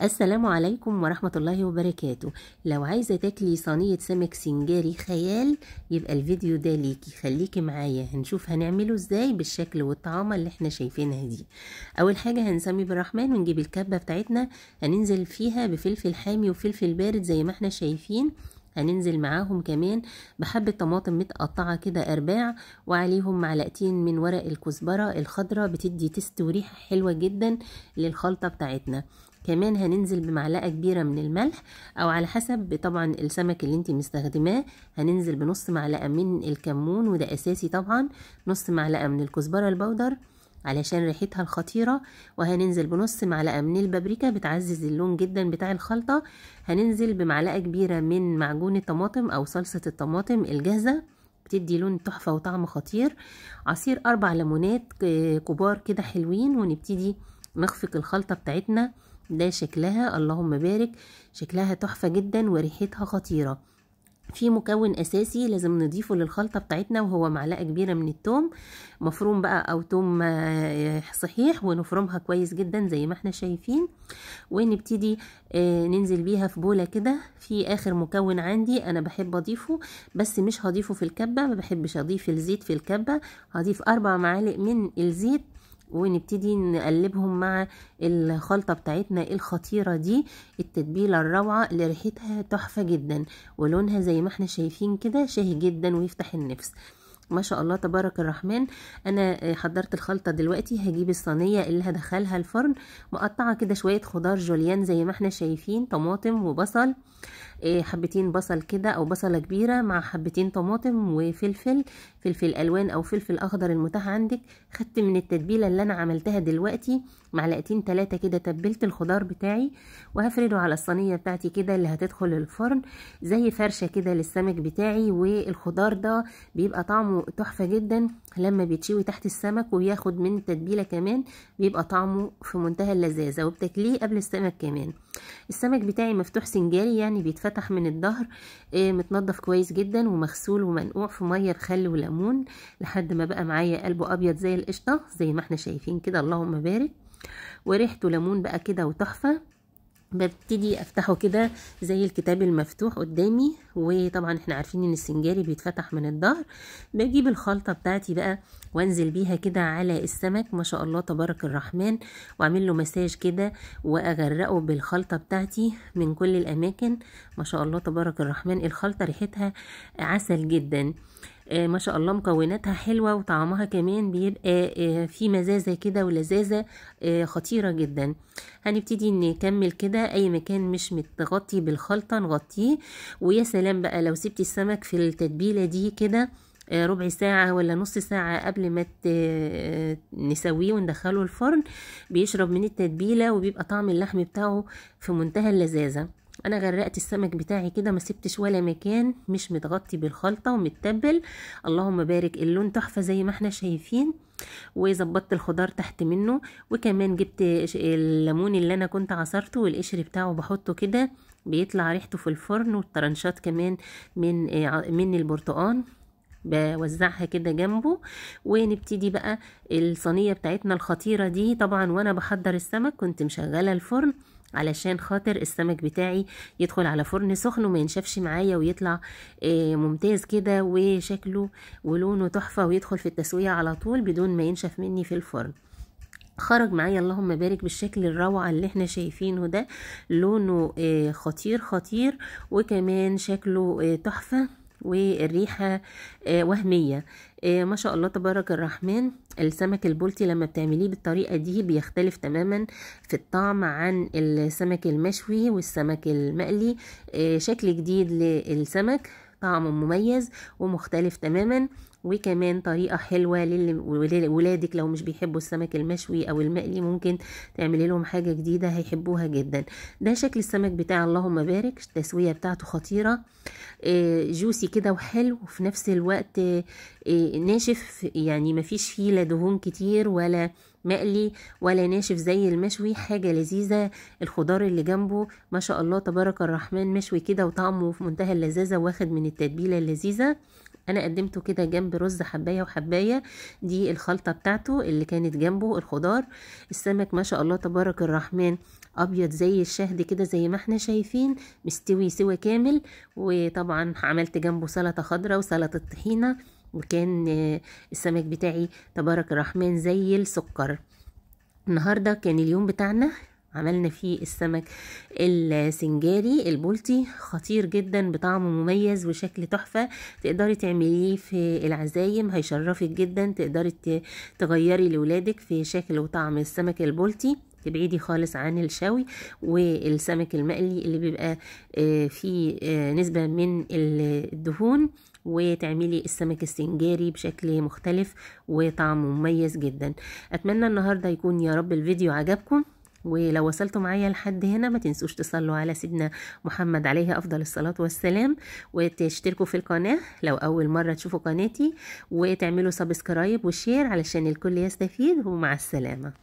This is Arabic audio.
السلام عليكم ورحمة الله وبركاته. لو عايزة تاكلي صينية سمك سنجاري خيال يبقى الفيديو ده ليكي، خليكي معايا هنشوف هنعمله ازاي بالشكل والطعامة اللي احنا شايفينها دي. اول حاجة هنسمي بالرحمن ونجيب الكبة بتاعتنا، هننزل فيها بفلفل حامي وفلفل بارد زي ما احنا شايفين. هننزل معاهم كمان بحبة طماطم متقطعة كده أرباع، وعليهم معلقتين من ورق الكزبرة الخضراء بتدي تست وريحة حلوة جدا للخلطة بتاعتنا. كمان هننزل بمعلقة كبيرة من الملح او على حسب طبعا السمك اللي انت مستخدماه. هننزل بنص معلقة من الكمون وده اساسي طبعا، نص معلقة من الكزبرة البودر علشان ريحتها الخطيرة، وهننزل بنص معلقة من البابريكا بتعزز اللون جدا بتاع الخلطة. هننزل بمعلقة كبيرة من معجون الطماطم او صلصة الطماطم الجاهزة بتدي لون تحفة وطعم خطير. عصير 4 ليمونات كبار كده حلوين، ونبتدي نخفق الخلطة بتاعتنا. ده شكلها اللهم بارك، شكلها تحفة جدا وريحتها خطيرة. في مكون اساسي لازم نضيفه للخلطة بتاعتنا وهو معلقة كبيرة من التوم مفروم بقى او توم صحيح، ونفرمها كويس جدا زي ما احنا شايفين، ونبتدي ننزل بيها في بولة كده. في اخر مكون عندي انا بحب اضيفه بس مش هضيفه في الكبة، ما بحبش اضيف الزيت في الكبة. هضيف 4 معالق من الزيت ونبتدي نقلبهم مع الخلطة بتاعتنا الخطيرة دي، التتبيلة الروعة اللي ريحتها تحفة جدا ولونها زي ما احنا شايفين كده شاهي جدا ويفتح النفس ما شاء الله تبارك الرحمن. انا حضرت الخلطة دلوقتي، هجيب الصينية اللي هدخلها الفرن مقطعة كده شوية خضار جوليان زي ما احنا شايفين، طماطم وبصل، حبتين بصل كده او بصلة كبيرة مع حبتين طماطم وفلفل، فلفل الوان او فلفل اخضر المتاح عندك. خدت من التتبيلة اللي انا عملتها دلوقتي معلقتين 3 كده، تبلت الخضار بتاعي وهفرده على الصينية بتاعتي كده اللي هتدخل الفرن زي فرشة كده للسمك بتاعي. والخضار ده بيبقى طعمه تحفة جدا لما بيتشوي تحت السمك وياخد من التتبيلة كمان، بيبقى طعمه في منتهى اللذاذة، وبتاكليه قبل السمك كمان. السمك بتاعي مفتوح سنجاري يعني بيتفتح من الظهر، متنضف كويس جدا ومغسول ومنقوع في ميه بخل وليمون لحد ما بقى معايا قلبه ابيض زي القشطه زي ما احنا شايفين كده اللهم بارك، وريحته ليمون بقى كده وتحفه. ببتدي افتحه كده زي الكتاب المفتوح قدامي، وطبعا احنا عارفين ان السنجاري بيتفتح من الظهر. بجيب الخلطة بتاعتي بقى وانزل بيها كده على السمك ما شاء الله تبارك الرحمن، واعمل له مساج كده واغرقه بالخلطة بتاعتي من كل الاماكن ما شاء الله تبارك الرحمن. الخلطة ريحتها عسل جدا ما شاء الله، مكوناتها حلوة وطعمها كمان بيبقى في مزازة كده ولذاذة خطيرة جدا. هنبتدي نكمل كده، اي مكان مش متغطي بالخلطة نغطيه. ويا سلام بقى لو سبتي السمك في التتبيلة دي كده ربع ساعة ولا نص ساعة قبل ما نسويه وندخله الفرن، بيشرب من التتبيلة وبيبقى طعم اللحم بتاعه في منتهى اللذاذة. انا غرقت السمك بتاعي كده ما سبتش ولا مكان مش متغطي بالخلطة ومتبل اللهم بارك. اللون تحفة زي ما احنا شايفين، وظبطت الخضار تحت منه، وكمان جبت الليمون اللي انا كنت عصرته والقشر بتاعه بحطه كده بيطلع ريحته في الفرن، والطرنشات كمان من البرتقال بوزعها كده جنبه. ونبتدي بقى الصينية بتاعتنا الخطيرة دي. طبعا وانا بحضر السمك كنت مشغلة الفرن علشان خاطر السمك بتاعي يدخل على فرن سخن وما ينشفش معايا ويطلع ممتاز كده وشكله ولونه تحفة، ويدخل في التسوية على طول بدون ما ينشف مني في الفرن. خرج معايا اللهم بارك بالشكل الروعة اللي احنا شايفينه ده، لونه خطير خطير، وكمان شكله تحفة، والريحة وهمية ما شاء الله تبارك الرحمن. السمك البلطي لما بتعمليه بالطريقة دي بيختلف تماما في الطعم عن السمك المشوي والسمك المقلي، شكل جديد للسمك، طعمه مميز ومختلف تماما، وكمان طريقة حلوة لولادك لو مش بيحبوا السمك المشوي او المقلي، ممكن تعملي لهم حاجة جديدة هيحبوها جدا. ده شكل السمك بتاع اللهم بارك، التسوية بتاعته خطيرة، جوسي كده وحلو وفي نفس الوقت ناشف، يعني مفيش فيه لا دهون كتير ولا مقلي ولا ناشف زي المشوي، حاجة لذيذة. الخضار اللي جنبه ما شاء الله تبارك الرحمن مشوي كده وطعمه في منتهى اللذاذة واخد من التتبيلة اللذيذة. انا قدمته كده جنب رز حبايه وحبايه، دي الخلطه بتاعته اللي كانت جنبه الخضار. السمك ما شاء الله تبارك الرحمن ابيض زي الشهد كده زي ما احنا شايفين، مستوي سوا كامل. وطبعا عملت جنبه سلطة خضراء وسلطة طحينة، وكان السمك بتاعي تبارك الرحمن زي السكر. النهاردة كان اليوم بتاعنا عملنا فيه السمك السنجاري البلطي، خطير جدا بطعم مميز وشكل تحفة. تقدري تعمليه في العزايم هيشرفك جدا، تقدري تغيري لولادك في شكل وطعم السمك البلطي، تبعدي خالص عن الشوي والسمك المقلي اللي بيبقى فيه نسبة من الدهون، وتعملي السمك السنجاري بشكل مختلف وطعمه مميز جدا. اتمنى النهارده يكون يا رب الفيديو عجبكم، ولو وصلتوا معايا لحد هنا ما تنسوش تصلوا على سيدنا محمد عليه افضل الصلاة والسلام، وتشتركوا في القناة لو اول مرة تشوفوا قناتي، وتعملوا سبسكرايب وشير علشان الكل يستفيد. ومع السلامة.